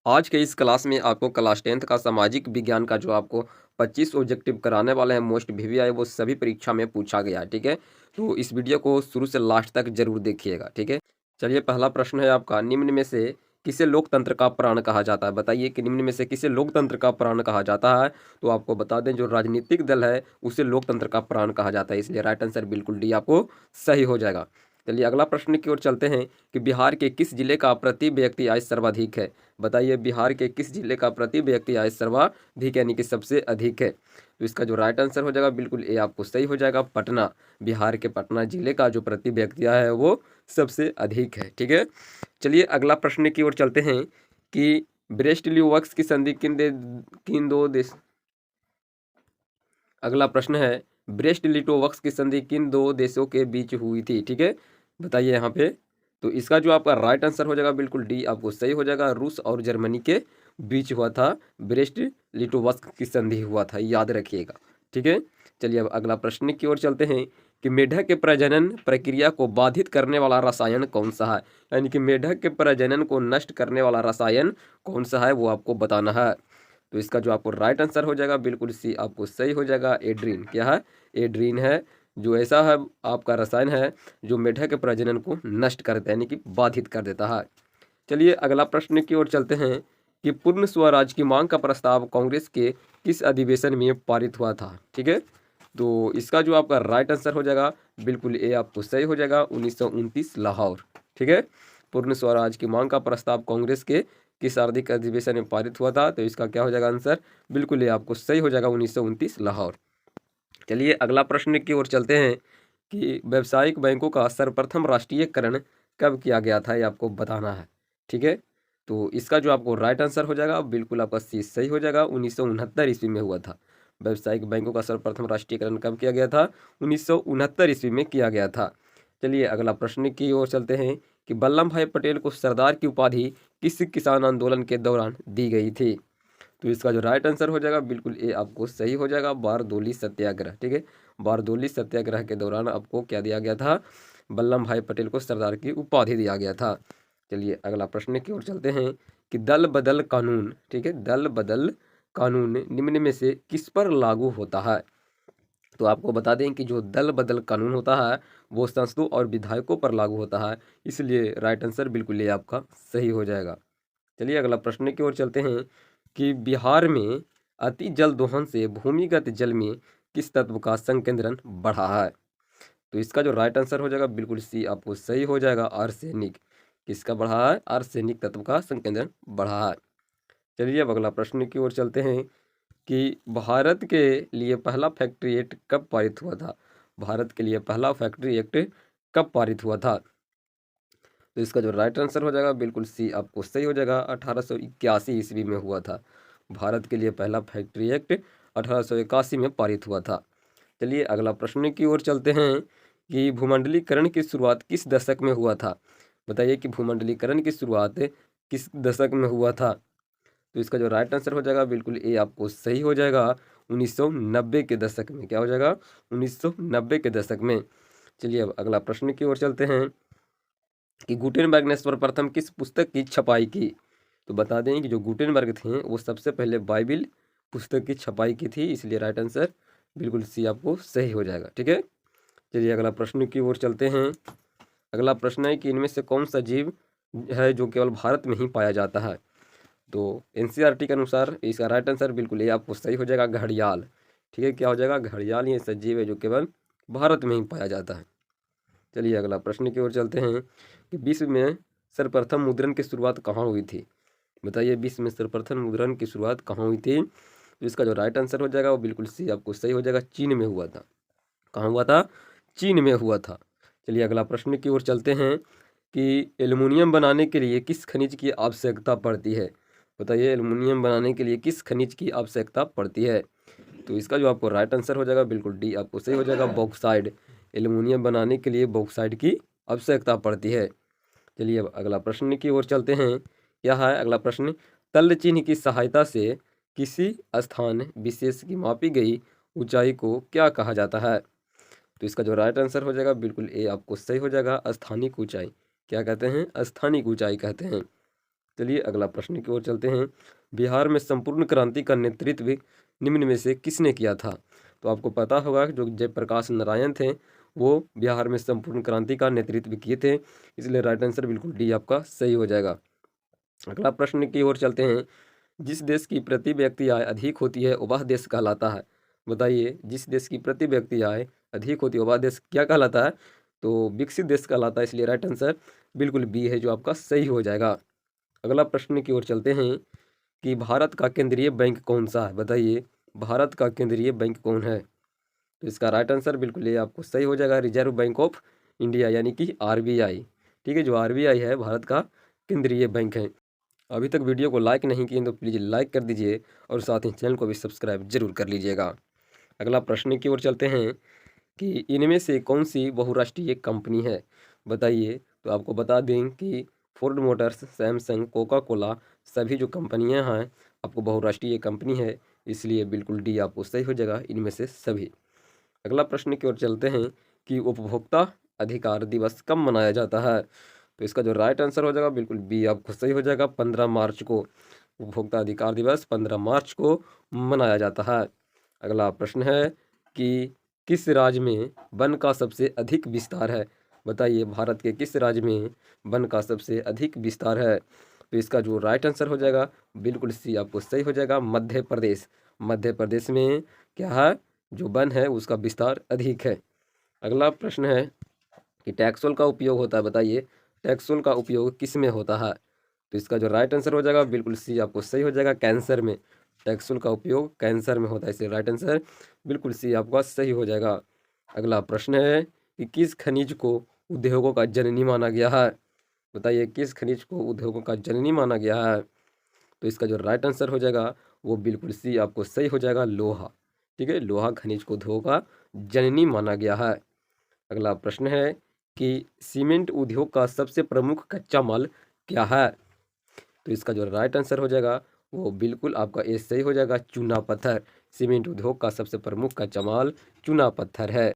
आज के इस क्लास में आपको क्लास 10th का सामाजिक विज्ञान का जो आपको 25 ऑब्जेक्टिव कराने वाले हैं मोस्ट वीवीआई वो सभी परीक्षा में पूछा गया है। ठीक है, तो इस वीडियो को शुरू से लास्ट तक जरूर देखिएगा। ठीक है, चलिए पहला प्रश्न है आपका, निम्न में से किसे लोकतंत्र का प्राण कहा जाता है? बताइए कि निम्न में से किसे लोकतंत्र का प्राण कहा जाता है। तो आपको बता दें, जो राजनीतिक दल है उसे लोकतंत्र का प्राण कहा जाता है, इसलिए राइट आंसर बिल्कुल डी आपको सही हो जाएगा। चलिए अगला प्रश्न की ओर चलते हैं कि बिहार के किस जिले का प्रति व्यक्ति आय सर्वाधिक है? बताइए बिहार के किस जिले का प्रति व्यक्ति आय सर्वाधिक यानी कि सबसे अधिक है? तो इसका जो राइट आंसर हो जाएगा बिल्कुल ए आपको सही हो जाएगा, पटना। बिहार के पटना जिले का जो प्रति व्यक्ति आय है वो सबसे अधिक है। ठीक है, चलिए अगला प्रश्न की ओर चलते हैं कि ब्रेस्ट ल्यूवक्स की संधि किन दो देश। अगला प्रश्न है, ब्रेस्ट लिटोवक्स की संधि किन दो देशों के बीच हुई थी? ठीक है, बताइए यहाँ पे। तो इसका जो आपका राइट आंसर हो जाएगा बिल्कुल डी आपको सही हो जाएगा, रूस और जर्मनी के बीच हुआ था ब्रेस्ट लिटोवस्क की संधि हुआ था, याद रखिएगा। ठीक है, चलिए अब अगला प्रश्न की ओर चलते हैं कि मेढक के प्रजनन प्रक्रिया को बाधित करने वाला रसायन कौन सा है? यानी कि मेढक के प्रजनन को नष्ट करने वाला रसायन कौन सा है वो आपको बताना है। तो इसका जो आपको राइट आंसर हो जाएगा बिल्कुल सी आपको सही हो जाएगा, एड्रीन। क्या है? एड्रीन है, जो ऐसा है आपका रसायन है जो मेढक के प्रजनन को नष्ट कर देता है, यानी कि बाधित कर देता है। चलिए अगला प्रश्न की ओर चलते हैं कि पूर्ण स्वराज की मांग का प्रस्ताव कांग्रेस के किस अधिवेशन में पारित हुआ था? ठीक है, तो इसका जो आपका राइट आंसर हो जाएगा बिल्कुल ए आपको सही हो जाएगा, 1929 लाहौर। ठीक है, पूर्ण स्वराज की मांग का प्रस्ताव कांग्रेस के किस आर्थिक अधिवेशन में पारित हुआ था? तो इसका क्या हो जाएगा आंसर बिल्कुल ये आपको सही हो जाएगा, 1929 लाहौर। चलिए अगला प्रश्न की ओर चलते हैं कि व्यावसायिक बैंकों का सर्वप्रथम राष्ट्रीयकरण कब किया गया था, ये आपको बताना है। ठीक है, तो इसका जो आपको राइट आंसर हो जाएगा बिल्कुल आपका सी सही हो जाएगा, 1969 ईस्वी में हुआ था। व्यावसायिक बैंकों का सर्वप्रथम राष्ट्रीयकरण कब किया गया था? 1969 ईस्वी में किया गया था। चलिए अगला प्रश्न की ओर चलते हैं कि वल्लभ भाई पटेल को सरदार की उपाधि किस किसान आंदोलन के दौरान दी गई थी? तो इसका जो राइट आंसर हो जाएगा बिल्कुल ये आपको सही हो जाएगा, बारदोली सत्याग्रह। ठीक है, बारदोली सत्याग्रह के दौरान आपको क्या दिया गया था? वल्लभ भाई पटेल को सरदार की उपाधि दिया गया था। चलिए अगला प्रश्न की ओर चलते हैं कि दल बदल कानून, ठीक है, दल बदल कानून निम्न में से किस पर लागू होता है? तो आपको बता दें कि जो दल बदल कानून होता है वो सांसदों और विधायकों पर लागू होता है, इसलिए राइट आंसर बिल्कुल ये आपका सही हो जाएगा। चलिए अगला प्रश्न की ओर चलते हैं कि बिहार में अति जल दोहन से भूमिगत जल में किस तत्व का संकेंद्रण बढ़ा है? तो इसका जो राइट आंसर हो जाएगा बिल्कुल सी आपको सही हो जाएगा, आर्सेनिक। किसका बढ़ा है? आर्सेनिक तत्व का संकेंद्रण बढ़ा है। चलिए अब अगला प्रश्न की ओर चलते हैं कि भारत के लिए पहला फैक्ट्री एक्ट कब पारित हुआ था? भारत के लिए पहला फैक्ट्री एक्ट कब पारित हुआ था? तो इसका जो राइट आंसर हो जाएगा बिल्कुल सी आपको सही हो जाएगा, 1881 ईस्वी में हुआ था। भारत के लिए पहला फैक्ट्री एक्ट 1881 में पारित हुआ था। चलिए अगला प्रश्न की ओर चलते हैं कि भूमंडलीकरण की शुरुआत किस दशक में हुआ था? बताइए कि भूमंडलीकरण की शुरुआत किस दशक में हुआ था? तो इसका जो राइट आंसर हो जाएगा बिल्कुल ए आपको सही हो जाएगा, 1990 के दशक में। क्या हो जाएगा? 1990 के दशक में। चलिए अब अगला प्रश्न की ओर चलते हैं कि गुटेनबर्ग ने सर्वप्रथम किस पुस्तक की छपाई की? तो बता दें कि जो गुटेनबर्ग थे वो सबसे पहले बाइबिल पुस्तक की छपाई की थी, इसलिए राइट आंसर बिल्कुल सी आपको सही हो जाएगा। ठीक है, चलिए अगला प्रश्न की ओर चलते हैं। अगला प्रश्न है कि इनमें से कौन सा जीव है जो केवल भारत में ही पाया जाता है? तो एनसीईआरटी के अनुसार इसका राइट आंसर बिल्कुल ये आपको सही हो जाएगा, घड़ियाल। ठीक है, क्या हो जाएगा? घड़ियाल ये सजीव है जो केवल भारत में ही पाया जाता है। चलिए अगला प्रश्न की ओर चलते हैं कि विश्व में सर्वप्रथम मुद्रण की शुरुआत कहाँ हुई थी? बताइए विश्व में सर्वप्रथम मुद्रण की शुरुआत कहाँ हुई थी? तो इसका जो राइट आंसर हो जाएगा वो बिल्कुल सी आपको सही हो जाएगा, चीन में हुआ था। कहाँ हुआ था? चीन में हुआ था। चलिए अगला प्रश्न की ओर चलते हैं कि एल्युमिनियम बनाने के लिए किस खनिज की आवश्यकता पड़ती है? बताइए एल्युमिनियम बनाने के लिए किस खनिज की आवश्यकता पड़ती है? तो इसका जो आपको राइट आंसर हो जाएगा बिल्कुल डी आपको सही हो जाएगा, बॉक्साइड। एल्युमिनियम बनाने के लिए बॉक्साइड की आवश्यकता पड़ती है। चलिए अब अगला प्रश्न की ओर चलते हैं। क्या है अगला प्रश्न? तल्ल चिन्ह की सहायता से किसी स्थान विशेष की मापी गई ऊंचाई को क्या कहा जाता है? तो इसका जो राइट आंसर हो जाएगा बिल्कुल ए आपको सही हो जाएगा, स्थानिक ऊंचाई। क्या कहते हैं? स्थानिक ऊंचाई कहते हैं। चलिए अगला प्रश्न की ओर चलते हैं। बिहार में संपूर्ण क्रांति का नेतृत्व निम्न में से किसने किया था? तो आपको पता होगा कि जो जयप्रकाश नारायण थे वो बिहार में संपूर्ण क्रांति का नेतृत्व किए थे, इसलिए राइट आंसर बिल्कुल डी आपका सही हो जाएगा। अगला प्रश्न की ओर चलते हैं। जिस देश की प्रति व्यक्ति आय अधिक होती है वह देश कहलाता है। बताइए, जिस देश की प्रति व्यक्ति आय अधिक होती है वह देश क्या कहलाता है? तो विकसित देश कहलाता है, इसलिए राइट आंसर बिल्कुल बी है जो आपका सही हो जाएगा। अगला प्रश्न की ओर चलते हैं कि भारत का केंद्रीय बैंक कौन सा है? बताइए, भारत का केंद्रीय बैंक कौन है? तो इसका राइट आंसर बिल्कुल ये आपको सही हो जाएगा, रिजर्व बैंक ऑफ इंडिया यानी कि आरबीआई। ठीक है, जो आरबीआई है भारत का केंद्रीय बैंक है। अभी तक वीडियो को लाइक नहीं किए तो प्लीज़ लाइक कर दीजिए और साथ ही चैनल को भी सब्सक्राइब जरूर कर लीजिएगा। अगला प्रश्न की ओर चलते हैं कि इनमें से कौन सी बहुराष्ट्रीय कंपनी है? बताइए, तो आपको बता दें कि Ford Motors, Samsung, Coca Cola सभी जो कंपनियां हैं आपको बहुराष्ट्रीय कंपनी है, इसलिए बिल्कुल डी आपको सही हो जाएगा, इनमें से सभी। अगला प्रश्न की ओर चलते हैं कि उपभोक्ता अधिकार दिवस कब मनाया जाता है? तो इसका जो राइट आंसर हो जाएगा बिल्कुल बी आपको सही हो जाएगा, 15 मार्च को। उपभोक्ता अधिकार दिवस 15 मार्च को मनाया जाता है। अगला प्रश्न है कि किस राज्य में वन का सबसे अधिक विस्तार है? बताइए, भारत के किस राज्य में वन का सबसे अधिक विस्तार है? तो इसका जो राइट आंसर हो जाएगा बिल्कुल सी आपको सही हो जाएगा, मध्य प्रदेश। मध्य प्रदेश में क्या है, जो वन है उसका विस्तार अधिक है। अगला प्रश्न है कि टैक्सोल का उपयोग होता है। बताइए, टैक्सोल का उपयोग किस में होता है? तो इसका जो राइट आंसर हो जाएगा बिल्कुल सी आपको सही हो जाएगा, कैंसर में। टैक्सोल का उपयोग कैंसर में होता है, इसलिए राइट आंसर बिल्कुल सी आपका सही हो जाएगा। अगला प्रश्न है कि किस खनिज को उद्योगों का जननी माना गया है? बताइए, किस खनिज को उद्योगों का जननी माना गया है? तो इसका जो राइट आंसर हो जाएगा वो बिल्कुल सी आपको सही हो जाएगा, लोहा। ठीक है, लोहा खनिज को उद्योग का जननी माना गया है। अगला प्रश्न है कि सीमेंट उद्योग का सबसे प्रमुख कच्चा माल क्या है? तो इसका जो राइट आंसर हो जाएगा वो बिल्कुल आपका ए सही हो जाएगा, चूना पत्थर। सीमेंट उद्योग का सबसे प्रमुख कच्चा माल चूना पत्थर है।